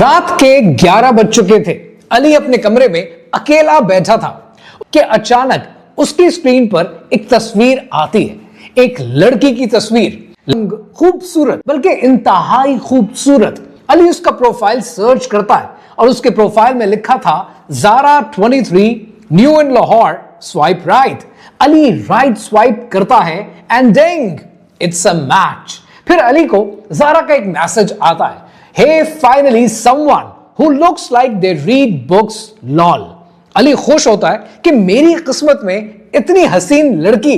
रात के 11 बज चुके थे। अली अपने कमरे में अकेला बैठा था कि अचानक उसकी स्क्रीन पर एक तस्वीर आती है, एक लड़की की तस्वीर, खूबसूरत, बल्कि इंतहाई खूबसूरत। अली उसका प्रोफाइल सर्च करता है और उसके प्रोफाइल में लिखा था Zara 23 new in Lahore, swipe right. Ali right swipe करता है and ding, it's a match. फिर अली को ज़ारा का एक मैसेज आता है, hey finally someone who looks like they read books lol. Ali खुश होता है कि मेरी किस्मत में इतनी हसीन लड़की।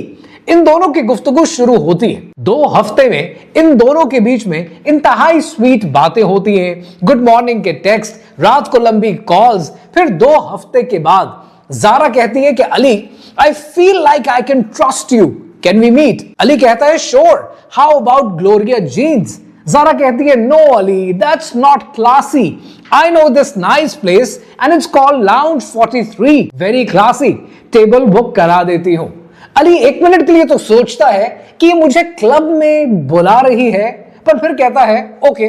इन दोनों की गुफ्तगू शुरू होती है। 2 हफ्ते में इन दोनों के बीच में इंतहाई स्वीट बातें होती हैं, गुड मॉर्निंग के टेक्स्ट, रात को लंबी कॉल्स। फिर 2 हफ्ते के बाद ज़ारा कहती है कि Ali, I feel like I can trust you, can we meet? Ali कहता है sure, how about Gloria Jeans? Zara कहती है no Ali, that's not classy, I know this nice place and it's called lounge 43, very classy, table book करा देती हूं। Ali 1 minute के लिए तो सोचता है कि मुझे क्लब में बुला रही है, पर फिर कहता है ओके,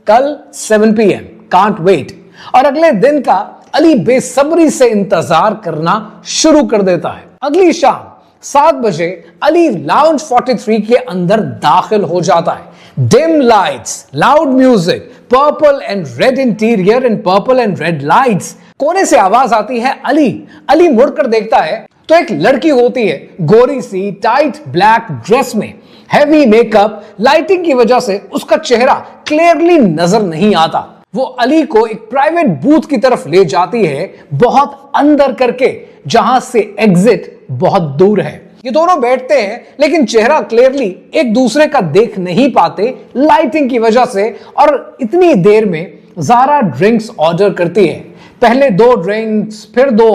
कल 7 PM, कांट वेट। और अगले दिन का अली बेसब्री से इंतजार करना शुरू कर देता है। अगली शाम 7 बजे अली लाउंज 43 के अंदर दाखिल हो जाता है। Dim lights, loud music, purple and red interior and purple and red lights. कोने से आवाज आती है अली मुड़कर देखता है तो एक लड़की होती है, गोरी सी, टाइट ब्लैक ड्रेस में, हैवी मेकअप। लाइटिंग की वजह से उसका चेहरा क्लियरली नजर नहीं आता। वो अली को एक प्राइवेट बूथ की तरफ ले जाती है, बहुत अंदर करके, जहां से एग्जिट बहुत दूर है। ये दोनों बैठते हैं लेकिन चेहरा क्लियरली एक दूसरे का देख नहीं पाते लाइटिंग की वजह से। और इतनी देर में ज़ारा ड्रिंक्स ऑर्डर करती है, पहले 2 ड्रिंक्स, फिर 2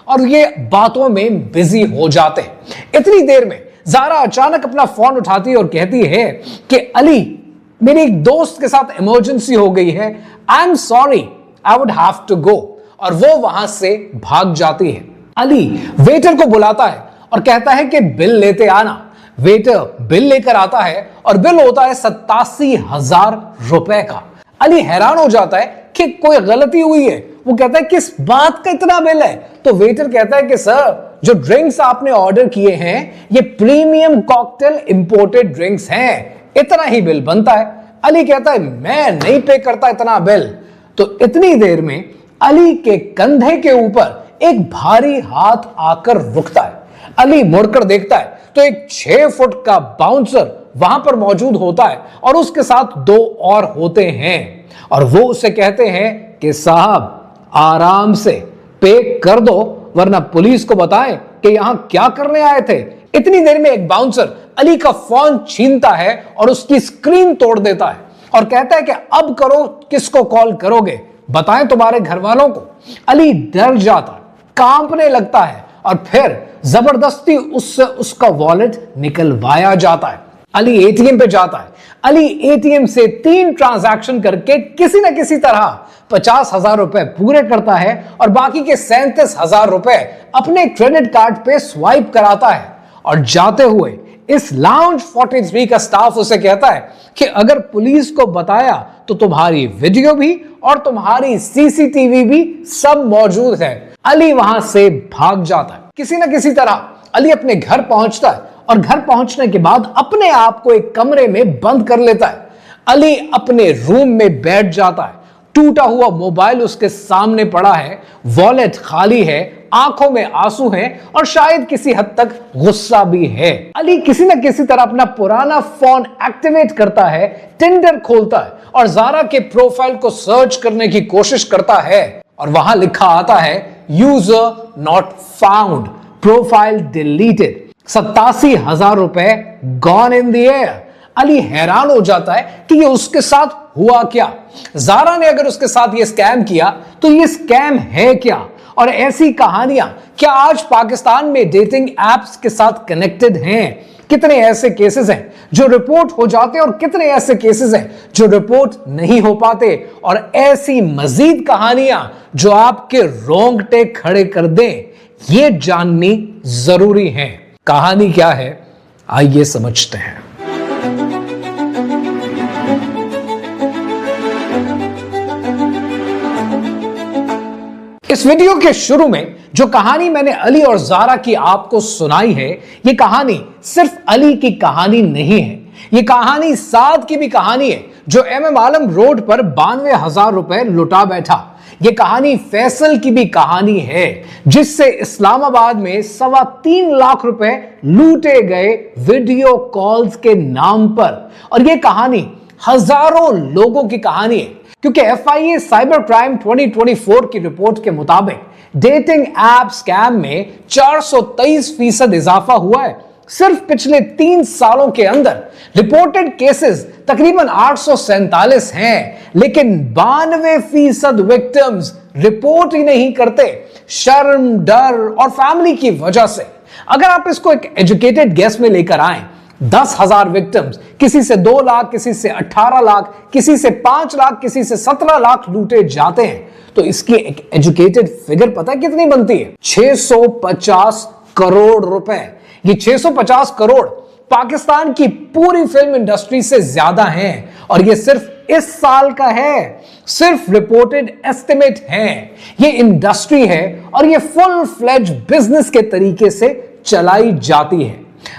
और ये बातों में बिजी हो जाते हैं। इतनी देर में ज़ारा अचानक अपना फोन उठाती है और कहती है कि अली, मेरी एक दोस्त के साथ इमरजेंसी हो गई है, I am sorry, I would have to go. और वो वहां से भाग जाती है। अली वेटर को बुलाता है और कहता है कि बिल लेते आना। वेटर बिल लेकर आता है और बिल होता है 87,000 रुपए का। अली हैरान हो जाता है कि कोई गलती हुई है। वो कहता है किस बात का इतना बिल है? तो वेटर कहता है कि सर, जो ड्रिंक्स आपने ऑर्डर किए हैं ये प्रीमियम कॉकटेल इंपोर्टेड ड्रिंक्स हैं, इतना ही बिल बनता है। अली कहता है मैं नहीं पे करता इतना बिल। तो इतनी देर में अली के कंधे के ऊपर एक भारी हाथ आकर रुकता है। अली मुड़कर देखता है तो एक 6 फुट का बाउंसर वहां पर मौजूद होता है और उसके साथ 2 और होते हैं। और वो उसे कहते हैं कि साहब, आराम से पे कर दो वरना पुलिस को बताएं कि यहां क्या करने आए थे। इतनी देर में एक बाउंसर अली का फोन छीनता है और उसकी स्क्रीन तोड़ देता है और कहता है कि अब करो, किसको कॉल करोगे, बताएं तुम्हारे घर वालों को। अली डर जाता है, कांपने लगता है और फिर जबरदस्ती उससे उसका वॉलेट निकलवाया जाता है। अली एटीएम पे जाता है। अली एटीएम से 3 ट्रांजैक्शन करके किसी न किसी तरह 50,000 रुपए पूरे करता है और बाकी के 37,000 रुपए अपने क्रेडिट कार्ड पे स्वाइप कराता है। और जाते हुए इस लाउंज 43 का स्टाफ उसे कहता है कि अगर पुलिस को बताया तो तुम्हारी वीडियो भी और तुम्हारी सीसीटीवी भी सब मौजूद है। अली वहां से भाग जाता है। किसी न किसी तरह अली अपने घर पहुंचता है और घर पहुंचने के बाद अपने आप को एक कमरे में बंद कर लेता है। अली अपने रूम में बैठ जाता है। टूटा हुआ मोबाइल उसके सामने पड़ा है, वॉलेट खाली है, आंखों में आंसू हैं और शायद किसी हद तक गुस्सा भी है। अली किसी न किसी तरह अपना पुराना फोन एक्टिवेट करता है, टिंडर खोलता है और ज़ारा के प्रोफाइल को सर्च करने की कोशिश करता है और वहां लिखा आता है user not found, profile deleted, 87,000 रुपए gone in the air. Ali हैरान हो जाता है कि ये उसके साथ हुआ क्या। ज़ारा ने अगर उसके साथ ये स्कैम किया तो ये स्कैम है क्या? और ऐसी कहानियां क्या आज पाकिस्तान में डेटिंग एप्स के साथ कनेक्टेड हैं? कितने ऐसे केसेस हैं जो रिपोर्ट हो जाते हैं और कितने ऐसे केसेस हैं जो रिपोर्ट नहीं हो पाते? और ऐसी मजीद कहानियां जो आपके रोंगटे खड़े कर दें, ये जाननी जरूरी है। कहानी क्या है, आइए समझते हैं। इस वीडियो के शुरू में जो कहानी मैंने अली और जारा की आपको सुनाई है, यह कहानी सिर्फ अली की कहानी नहीं है, यह कहानी साद की भी कहानी है जो MM आलम रोड पर 92,000 रुपए लुटा बैठा। यह कहानी फैसल की भी कहानी है जिससे इस्लामाबाद में 3.25 लाख रुपए लूटे गए वीडियो कॉल्स के नाम पर। और यह कहानी हजारों लोगों की कहानी है, क्योंकि FIA साइबर क्राइम 2024 की रिपोर्ट के मुताबिक डेटिंग ऐप स्कैम में 423% इजाफा हुआ है। सिर्फ पिछले 3 सालों के अंदर रिपोर्टेड केसेस तकरीबन 847 हैं, लेकिन 92% विक्टिम्स रिपोर्ट ही नहीं करते, शर्म, डर और फैमिली की वजह से। अगर आप इसको एक एजुकेटेड गेस में लेकर आए, 10,000 विक्टिम्स, किसी से 2 लाख, किसी से 18 लाख, किसी से 5 लाख, किसी से 17 लाख लूटे जाते हैं, तो इसकी एक एजुकेटेड फिगर पता है कितनी बनती है? 650 करोड़ रुपए। ये 650 करोड़ पाकिस्तान की पूरी फिल्म इंडस्ट्री से ज्यादा हैं, और ये सिर्फ इस साल का है, सिर्फ रिपोर्टेड एस्टिमेट है। ये इंडस्ट्री है और ये फुल फ्लेज बिजनेस के तरीके से चलाई जाती है।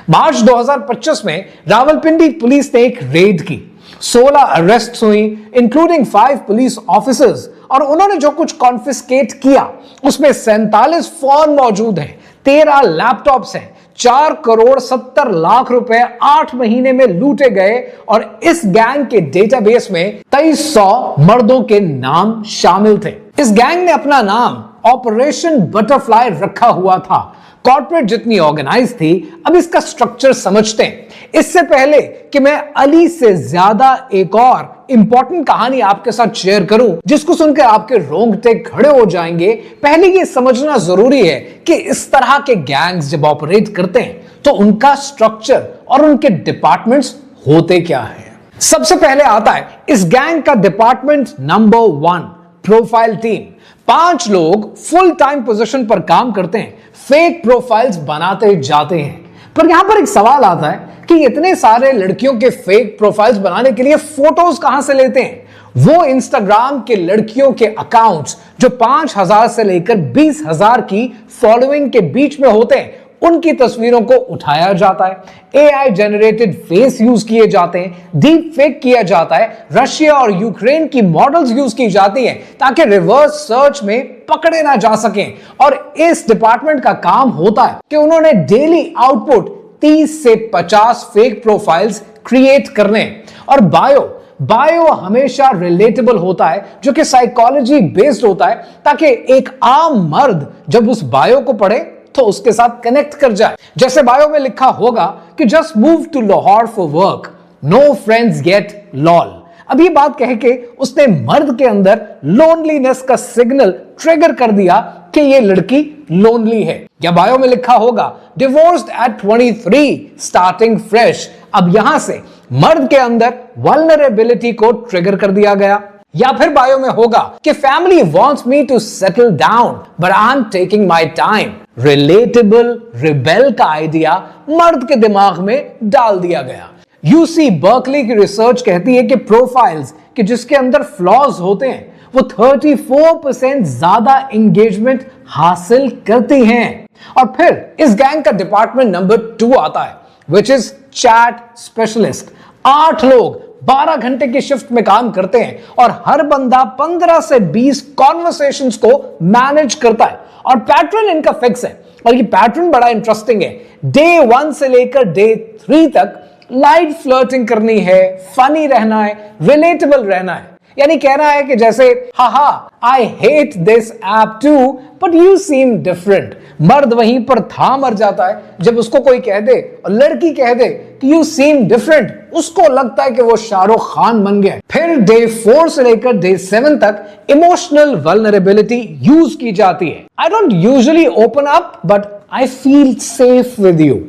मार्च 2025 में रावलपिंडी पुलिस ने एक रेड की, 16 अरेस्ट हुई, इंक्लूडिंग 5 पुलिस ऑफिसर्स, और उन्होंने जो कुछ कॉन्फिस्केट किया उसमें 47 फोन मौजूद हैं, 13 लैपटॉप्स हैं, 4,70,00,000 रुपए 8 महीने में लूटे गए। और इस गैंग के डेटाबेस में 2300 मर्दों के नाम शामिल थे। इस गैंग ने अपना नाम ऑपरेशन बटरफ्लाई रखा हुआ था। कॉर्पोरेट जितनी ऑर्गेनाइज थी, अब इसका स्ट्रक्चर समझते हैं। इससे पहले कि मैं अली से ज्यादा एक और इंपॉर्टेंट कहानी आपके साथ शेयर करूं जिसको सुनकर आपके रोंगटे खड़े हो जाएंगे, पहले ये समझना जरूरी है कि इस तरह के गैंग्स जब ऑपरेट करते हैं तो उनका स्ट्रक्चर और उनके डिपार्टमेंट्स होते क्या है। सबसे पहले आता है इस गैंग का डिपार्टमेंट नंबर 1, प्रोफाइल टीम। 5 लोग फुल टाइम पोजीशन पर काम करते हैं, फेक प्रोफाइल्स बनाते जाते हैं। पर यहां पर एक सवाल आता है कि इतने सारे लड़कियों के फेक प्रोफाइल्स बनाने के लिए फोटोज कहां से लेते हैं? वो इंस्टाग्राम के लड़कियों के अकाउंट्स जो 5,000 से लेकर 20,000 की फॉलोइंग के बीच में होते हैं, उनकी तस्वीरों को उठाया जाता है, AI जनरेटेड फेस यूज किए जाते हैं, डीप फेक किया जाता है, रशिया और यूक्रेन की मॉडल्स यूज की जाती हैं ताकि रिवर्स सर्च में पकड़े ना जा सकें। और इस डिपार्टमेंट का काम होता है कि उन्होंने डेली आउटपुट 30 से 50 फेक प्रोफाइल्स क्रिएट करने। और बायो हमेशा रिलेटेबल होता है, जो कि साइकोलॉजी बेस्ड होता है, ताकि एक आम मर्द जब उस बायो को पढ़े तो उसके साथ कनेक्ट कर जाए। जैसे बायो में लिखा होगा कि just move to Lahore for work, no friends get lol. अब ये बात कह के उसने मर्द के अंदर लोनलीनेस का सिग्नल ट्रिगर कर दिया कि ये लड़की लोनली है। या बायो में लिखा होगा डिवोर्स्ड एट 23 स्टार्टिंग फ्रेश। अब यहां से मर्द के अंदर वल्नरेबिलिटी को ट्रिगर कर दिया गया। या फिर बायो में होगा कि family wants me to settle down but I am taking my time. Relatable rebel का आइडिया मर्द के दिमाग में डाल दिया गया। UC बर्कली की रिसर्च कहती है कि प्रोफाइल्स कि जिसके अंदर फ्लॉज होते हैं वो 34% ज्यादा एंगेजमेंट हासिल करती हैं। और फिर इस गैंग का डिपार्टमेंट नंबर 2 आता है, विच इज चैट स्पेशलिस्ट। 8 लोग 12 घंटे की शिफ्ट में काम करते हैं और हर बंदा 15 से 20 कॉन्वर्सेशंस को मैनेज करता है। और पैटर्न इनका फिक्स है, और ये पैटर्न बड़ा इंटरेस्टिंग है। डे 1 से लेकर डे 3 तक लाइट फ्लर्टिंग करनी है, फनी रहना है, रिलेटेबल रहना है। यानी कहना है कि जैसे haha I hate this app too but you seem different. मर्द वहीं पर था मर जाता है जब उसको कोई कह दे और लड़की कह दे कि यू सीम डिफरेंट, उसको लगता है कि वो शाहरुख खान बन गया। फिर डे 4 से लेकर डे 7 तक इमोशनल वल्नरेबिलिटी यूज की जाती है। I don't usually open up but I feel safe with you.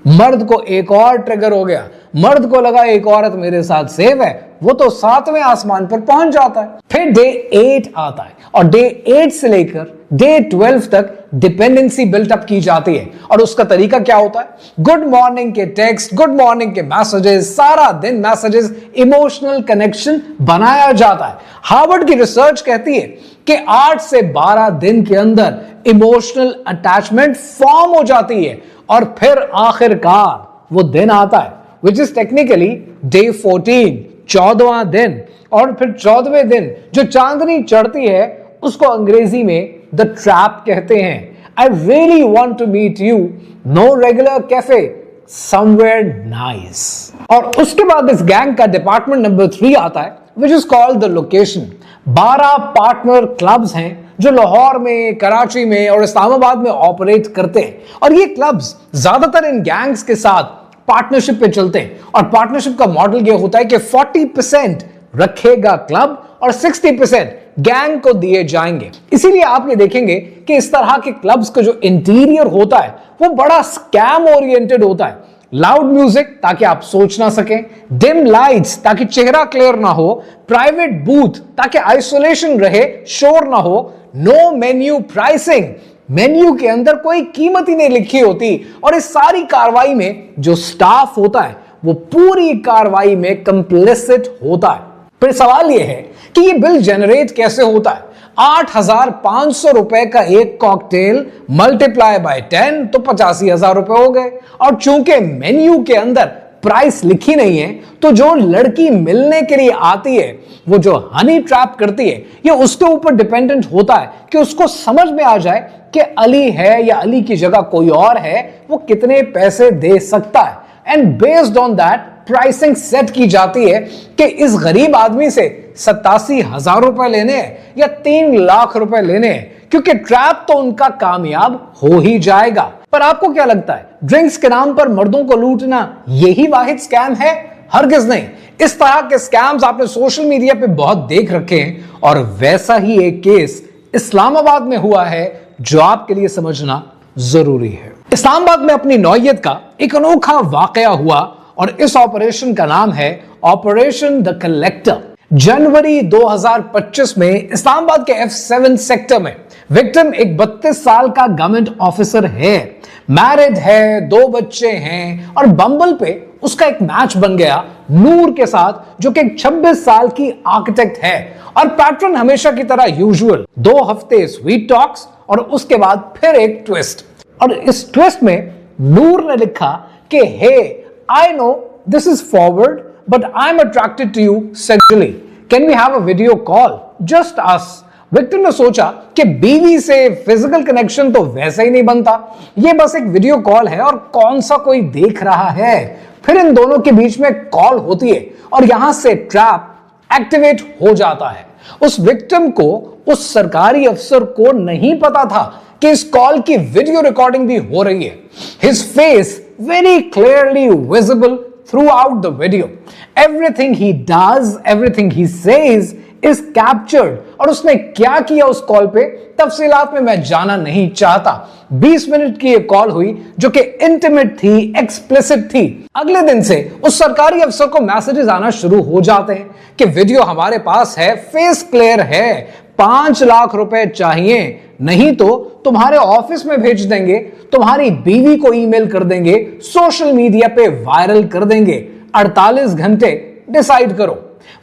मर्द को एक और ट्रिगर हो गया, मर्द को लगा एक औरत मेरे साथ सेव है, वो तो 7वें आसमान पर पहुंच जाता है। फिर डे 8 आता है और डे 8 से लेकर डे 12 तक डिपेंडेंसी बिल्टअप की जाती है। और उसका तरीका क्या होता है? गुड मॉर्निंग के टेक्स्ट, गुड मॉर्निंग के मैसेजेस, सारा दिन मैसेजेस, इमोशनल कनेक्शन बनाया जाता है। हार्वर्ड की रिसर्च कहती है कि 8 से 12 दिन के अंदर इमोशनल अटैचमेंट फॉर्म हो जाती है और फिर आखिरकार वो दिन आता है विच इज टेक्निकली डे 14, 14वां दिन। और फिर 14वें दिन जो चांदनी चढ़ती है उसको अंग्रेजी में द ट्रैप कहते हैं। I really want to meet you, no regular cafe, somewhere nice. और उसके बाद इस गैंग का डिपार्टमेंट नंबर 3 आता है which is called the location. 12 partner clubs हैं जो लाहौर में, कराची में और इस्लामाबाद में ऑपरेट करते हैं। और ये क्लब्स ज्यादातर इन गैंग्स के साथ पार्टनरशिप पे चलते हैं। और पार्टनरशिप का मॉडल ये होता है कि 40% रखेगा क्लब और 60% गैंग को दिए जाएंगे। इसीलिए आप ये देखेंगे कि इस तरह के क्लब्स का जो इंटीरियर होता है वो बड़ा स्कैम ओरिएंटेड होता है। लाउड म्यूजिक ताकि आप सोच ना सकें, डिम लाइट्स ताकि चेहरा क्लियर ना हो, प्राइवेट बूथ ताकि आइसोलेशन रहे, शोर ना हो, नो मेन्यू प्राइसिंग, मेन्यू के अंदर कोई कीमत ही नहीं लिखी होती। और इस सारी कार्रवाई में जो स्टाफ होता है वो पूरी कार्रवाई में कंप्लिसिट होता है। फिर सवाल यह है कि ये बिल जनरेट कैसे होता है? 8,500 रुपए का एक कॉकटेल मल्टीप्लाई बाय 10 तो 85,000 रुपए हो गए। और चूंकि मेन्यू के अंदर प्राइस लिखी नहीं है तो जो लड़की मिलने के लिए आती है, वो जो हनी ट्रैप करती है, ये उसके ऊपर डिपेंडेंट होता है कि उसको समझ में आ जाए कि अली है या अली की जगह कोई और है, वो कितने पैसे दे सकता है। And based on that pricing set की जाती है कि इस गरीब आदमी से 87,000 रुपए लेने हैं या 3 लाख रुपए लेने हैं, क्योंकि ट्रैप तो उनका कामयाब हो ही जाएगा। पर आपको क्या लगता है, ड्रिंक्स के नाम पर मर्दों को लूटना यही वाहिद स्कैम है? हरगिज नहीं। इस तरह के स्कैम्स आपने सोशल मीडिया पे बहुत देख रखे हैं और वैसा ही एक केस इस्लामाबाद में हुआ है जो आपके लिए समझना जरूरी है। इस्लामाबाद में अपनी नौयत का एक अनोखा वाकया हुआ और इस ऑपरेशन का नाम है ऑपरेशन द कलेक्टर। जनवरी 2025 में इस्लामाबाद के F7 सेक्टर में विक्टिम एक 32 साल का गवर्नमेंट ऑफिसर है, मैरिड है, 2 बच्चे हैं और बम्बल पे उसका एक मैच बन गया नूर के साथ जो कि 26 साल की आर्किटेक्ट है। और पैटर्न हमेशा की तरह यूजुअल 2 हफ्ते स्वीट टॉक्स और उसके बाद फिर एक ट्विस्ट। और इस ट्विस्ट में नूर ने लिखा कि hey I know this is forward but I am attracted to you sexually, can we have a video call just us. Victim ने सोचा कि बीवी से फिजिकल कनेक्शन तो वैसे ही नहीं बनता, ये बस एक वीडियो कॉल है और कौन सा कोई देख रहा है। फिर इन दोनों के बीच में कॉल होती है और यहां से ट्रैप एक्टिवेट हो जाता है। उस विक्टिम को, उस सरकारी अफसर को नहीं पता था कि इस कॉल की वीडियो रिकॉर्डिंग भी हो रही है। His face very clearly visible throughout the video. Everything he does, everything he says is captured. और उसने क्या किया उस कॉल पे, तफसीलात में मैं जाना नहीं चाहता। 20 मिनट की ये कॉल हुई जो कि इंटीमेट थी, एक्सप्लिसिट थी। अगले दिन से उस सरकारी अफसर को मैसेजेस आना शुरू हो जाते हैं कि वीडियो हमारे पास है, फेस क्लियर है, 5 लाख रुपए चाहिए, नहीं तो तुम्हारे ऑफिस में भेज देंगे, तुम्हारी बीवी को ईमेल कर देंगे, सोशल मीडिया पे वायरल कर देंगे, 48 घंटे डिसाइड करो।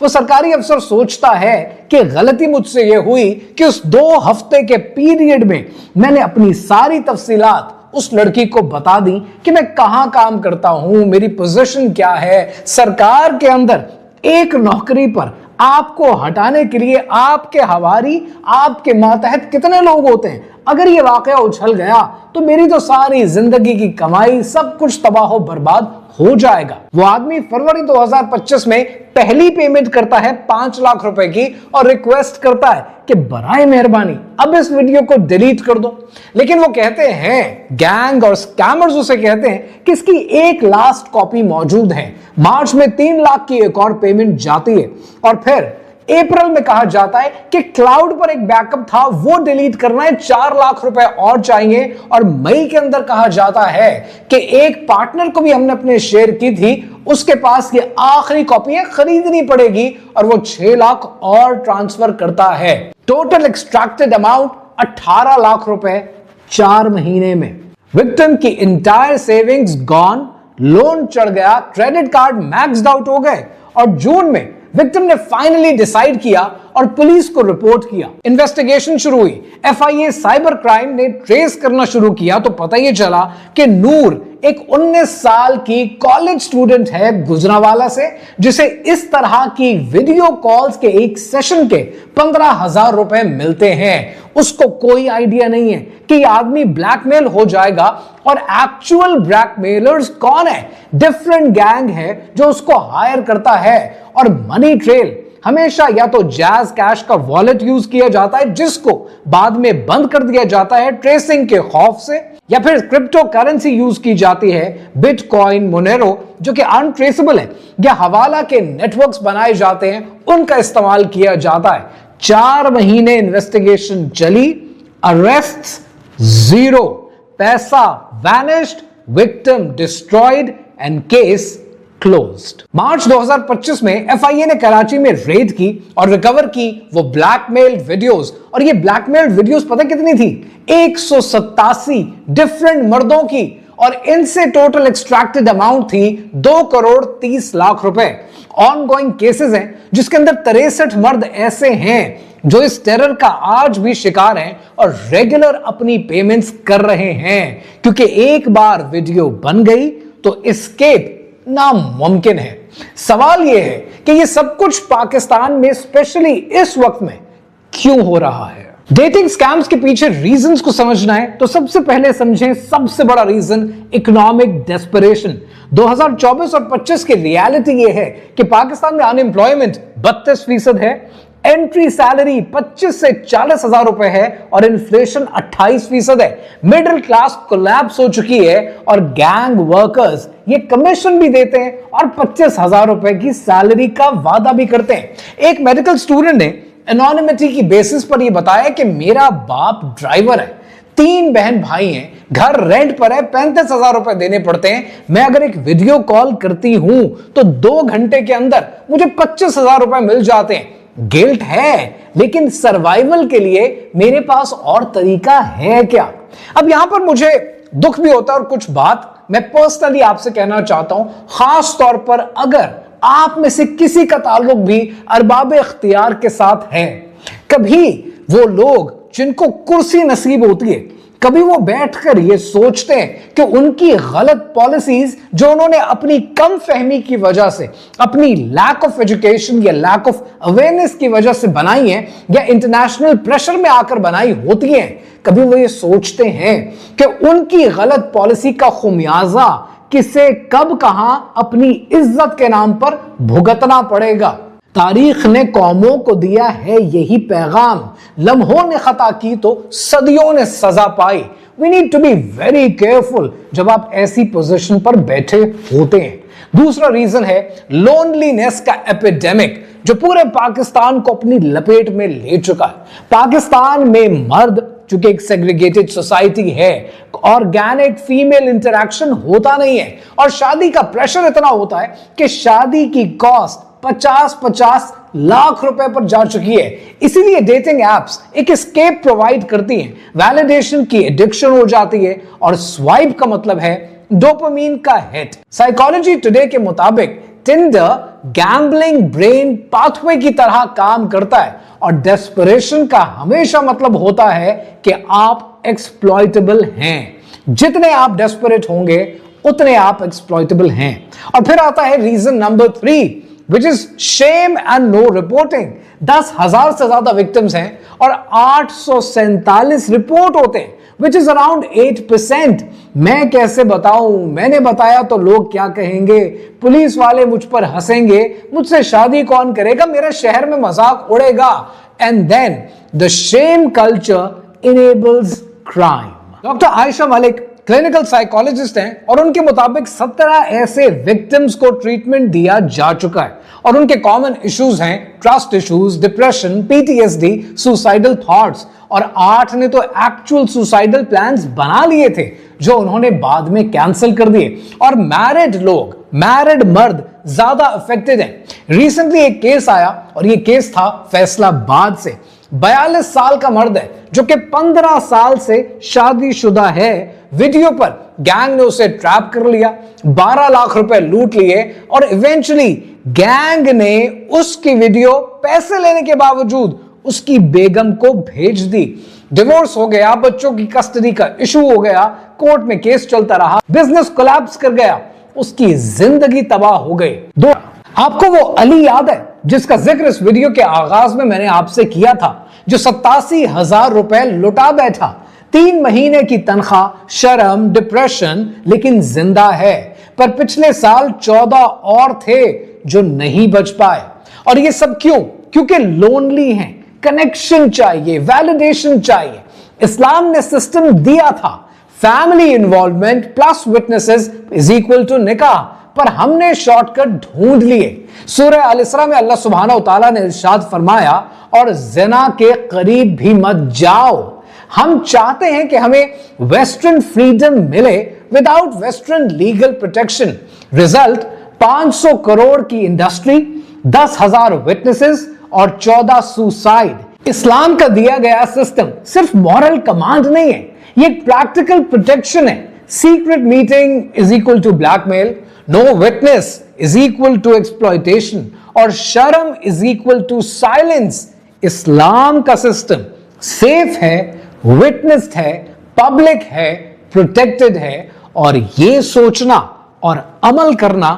वो सरकारी अफसर सोचता है कि गलती मुझसे यह हुई कि उस 2 हफ्ते के पीरियड में मैंने अपनी सारी तफसीलात उस लड़की को बता दी कि मैं कहां काम करता हूं, मेरी पोजीशन क्या है सरकार के अंदर। एक नौकरी पर आपको हटाने के लिए आपके हवारी, आपके मातहत कितने लोग होते हैं। अगर ये वाकया उछल गया तो मेरी तो सारी जिंदगी की कमाई, सब कुछ तबाह बर्बाद हो जाएगा। वो आदमी फरवरी 2025 में पहली पेमेंट करता है 5 लाख रुपए की और रिक्वेस्ट करता है कि बराए मेहरबानी अब इस वीडियो को डिलीट कर दो। लेकिन वो कहते हैं, गैंग और स्कैमर्स उसे कहते हैं कि इसकी एक लास्ट कॉपी मौजूद है। मार्च में 3 लाख की एक और पेमेंट जाती है और फिर अप्रैल में कहा जाता है कि क्लाउड पर एक बैकअप था, वो डिलीट करना है, 4 लाख रुपए और चाहिए। और मई के अंदर कहा जाता है कि एक पार्टनर को भी हमने अपने शेयर की थी, उसके पास ये आखिरी कॉपी है, खरीदनी पड़ेगी, और वो 6 लाख और ट्रांसफर करता है। टोटल एक्सट्रैक्टेड अमाउंट 18 लाख रुपए 4 महीने में। विक्टिम की इंटायर सेविंग्स गॉन, लोन चढ़ गया, क्रेडिट कार्ड मैक्स्ड आउट हो गए, और जून में विक्टिम ने फाइनली डिसाइड किया और पुलिस को रिपोर्ट किया। इन्वेस्टिगेशन शुरू हुई, एफआईए साइबर क्राइम ने ट्रेस करना शुरू किया तो पता ये चला कि नूर एक 19 साल की कॉलेज स्टूडेंट है गुजरांवाला से, जिसे इस तरह की वीडियो कॉल्स के एक सेशन के 15,000 रुपए मिलते हैं। उसको कोई आइडिया नहीं है कि आदमी ब्लैकमेल हो जाएगा, और एक्चुअल ब्लैकमेलर्स कौन है? डिफरेंट गैंग है जो उसको हायर करता है। और मनी ट्रेल हमेशा या तो जैज कैश का वॉलेट यूज किया जाता है, जिसको बाद में बंद कर दिया जाता है ट्रेसिंग के खौफ से, या फिर क्रिप्टो करेंसी यूज की जाती है, बिटकॉइन, मोनेरो, जो कि अनट्रेसेबल है, या हवाला के नेटवर्क्स बनाए जाते हैं, उनका इस्तेमाल किया जाता है। 4 महीने इन्वेस्टिगेशन चली, अरेस्ट 0, पैसा vanished, victim destroyed and case closed. मार्च 2025 में एफआईए ने कराची में रेड की और रिकवर की वो ब्लैकमेल वीडियोस। और ये ब्लैकमेल वीडियोस पता कितनी थी? 187 डिफरेंट मर्दों की, और इनसे टोटल एक्सट्रैक्टेड अमाउंट थी 2 करोड़ 30 लाख रुपए। ऑनगोइंग केसेस हैं जिसके अंदर 63 मर्द ऐसे हैं जो इस टेरर का आज भी शिकार हैं और रेगुलर अपनी पेमेंट्स कर रहे हैं, क्योंकि एक बार वीडियो बन गई तो एस्केप नामुमकिन है। सवाल यह है कि यह सब कुछ पाकिस्तान में स्पेशली इस वक्त में क्यों हो रहा है? डेटिंग स्कैम्स के पीछे रीजंस को समझना है तो सबसे पहले समझें सबसे बड़ा रीजन इकोनॉमिक डेस्परेशन। 2024 और 25 की रियलिटी यह है कि पाकिस्तान में अनएम्प्लॉयमेंट 32% है, एंट्री सैलरी 25 से 40 हजार रुपए है, और इन्फ्लेशन 28% है। मिडिल क्लास कोलैप्स हो चुकी है, और गैंग वर्कर्स ये कमीशन भी देते हैं और 25,000 रुपए की सैलरी का वादा भी करते हैं। एक मेडिकल स्टूडेंट ने एनोनिमिटी की बेसिस पर यह बताया कि मेरा बाप ड्राइवर है, 3 बहन भाई हैं, घर रेंट पर है, 35,000 रुपए देने पड़ते हैं। मैं अगर एक वीडियो कॉल करती हूं तो 2 घंटे के अंदर मुझे 25,000 रुपए मिल जाते हैं। गिल्ट है, लेकिन सर्वाइवल के लिए मेरे पास और तरीका है क्या? अब यहां पर मुझे दुख भी होता है, और कुछ बात मैं पर्सनली आपसे कहना चाहता हूं, खास तौर पर अगर आप में से किसी का ताल्लुक भी अरबाब इख्तियार के साथ है। कभी वो लोग जिनको कुर्सी नसीब होती है, कभी वो बैठकर ये सोचते हैं कि उनकी गलत पॉलिसीज जो उन्होंने अपनी कम फहमी की वजह से, अपनी लैक ऑफ एजुकेशन या लैक ऑफ अवेयरनेस की वजह से बनाई हैं, या इंटरनेशनल प्रेशर में आकर बनाई होती हैं, कभी वो ये सोचते हैं कि उनकी गलत पॉलिसी का खुमियाजा किसे कब कहां अपनी इज्जत के नाम पर भुगतना पड़ेगा। तारीख ने कौमों को दिया है यही पैगाम, लम्हों ने खता की तो सदियों ने सजा पाई। We need to be very careful जब आप ऐसी पोजीशन पर बैठे होते हैं। दूसरा रीजन है लोनलीनेस का एपिडेमिक, जो पूरे पाकिस्तान को अपनी लपेट में ले चुका है। पाकिस्तान में मर्द, चूंकि एक सेग्रीगेटेड सोसाइटी है, ऑर्गेनिक फीमेल इंटरैक्शन होता नहीं है, और शादी का प्रेशर इतना होता है कि शादी की कॉस्ट 50-50 लाख रुपए पर जा चुकी है। इसीलिए डेटिंग एप्स एक एस्केप प्रोवाइड करती हैं, वैलिडेशन की एडिक्शन हो जाती है, और स्वाइप का मतलब है डोपामीन का हिट। साइकोलॉजी टुडे के मुताबिक टिंडर गैम्बलिंग ब्रेन पाथवे की तरह काम करता है, और डेस्परेशन का हमेशा मतलब होता है कि आप एक्सप्लॉइटेबल हैं। जितने आप डेस्परेट होंगे उतने आप एक्सप्लॉइटेबल हैं। और फिर आता है reason number 3, which is shame and no reporting। 10,000 से ज्यादा विक्टिम्स हैं और 847 रिपोर्ट होते हैं, which is around 8%। मैं कैसे बताऊं? मैंने बताया तो लोग क्या कहेंगे? पुलिस वाले मुझ पर हंसेंगे, मुझसे शादी कौन करेगा, मेरे शहर में मजाक उड़ेगा। And then the shame culture enables crime। Doctor Ayesha Malik clinical psychologist हैं, और उनके मुताबिक 17 ऐसे विक्टिम्स को ट्रीटमेंट दिया जा चुका है, और उनके कॉमन इश्यूज हैं trust issues, depression, PTSD, suicidal thoughts. और 8 ने तो एक्चुअल सुसाइडल प्लान्स बना लिए थे जो उन्होंने बाद में कैंसिल कर दिए। और मैरिड मर्द ज्यादा अफेक्टेड हैं। रिसेंटली एक केस आया और ये केस था फैसलाबाद से। 42 साल का मर्द है जो कि 15 साल से शादीशुदा है। वीडियो पर गैंग ने उसे ट्रैप कर लिया, 12 लाख रुपए लूट लिए और इवेंचुअली गैंग ने उसकी वीडियो पैसे लेने के बावजूद उसकी बेगम को भेज दी। डिवोर्स हो गया, बच्चों की कस्टडी का इशू हो गया, कोर्ट में केस चलता रहा, बिजनेस कोलैप्स कर गया, उसकी जिंदगी तबाह हो गई। आपको वो अली याद है जिसका जिक्र इस वीडियो के आगाज में मैंने आपसे किया था, जो 87,000 रुपए लुटा बैठा, 3 महीने की तनख्वाह, शर्म, डिप्रेशन, लेकिन जिंदा है। पर पिछले साल 14 और थे जो नहीं बच पाए। और ये सब क्यों? क्योंकि लोनली हैं, कनेक्शन चाहिए, वैलिडेशन चाहिए। इस्लाम ने सिस्टम दिया था, family involvement plus witnesses is equal to निकाह, पर हमने शॉर्टकट ढूंढ लिए। सूरह अल इसरा में अल्लाह सुब्हानहू तआला ने इरशाद फरमाया, और ज़िना के करीब भी मत जाओ। हम चाहते हैं कि हमें वेस्टर्न फ्रीडम मिले without western legal protection. Result 500 crore की इंडस्ट्री, 10,000 विटनेसेस और 14 सुसाइड। इस्लाम का दिया गया सिस्टम सिर्फ मॉरल कमांड नहीं है, ये एक प्रैक्टिकल प्रोटेक्शन है। Secret meeting is equal to blackmail, no witness is equal to exploitation और शर्म is equal to silence. Islam का सिस्टम सेफ है, विटनेस्ड है, पब्लिक है, प्रोटेक्टेड है, और ये सोचना और अमल करना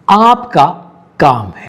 आपका काम है।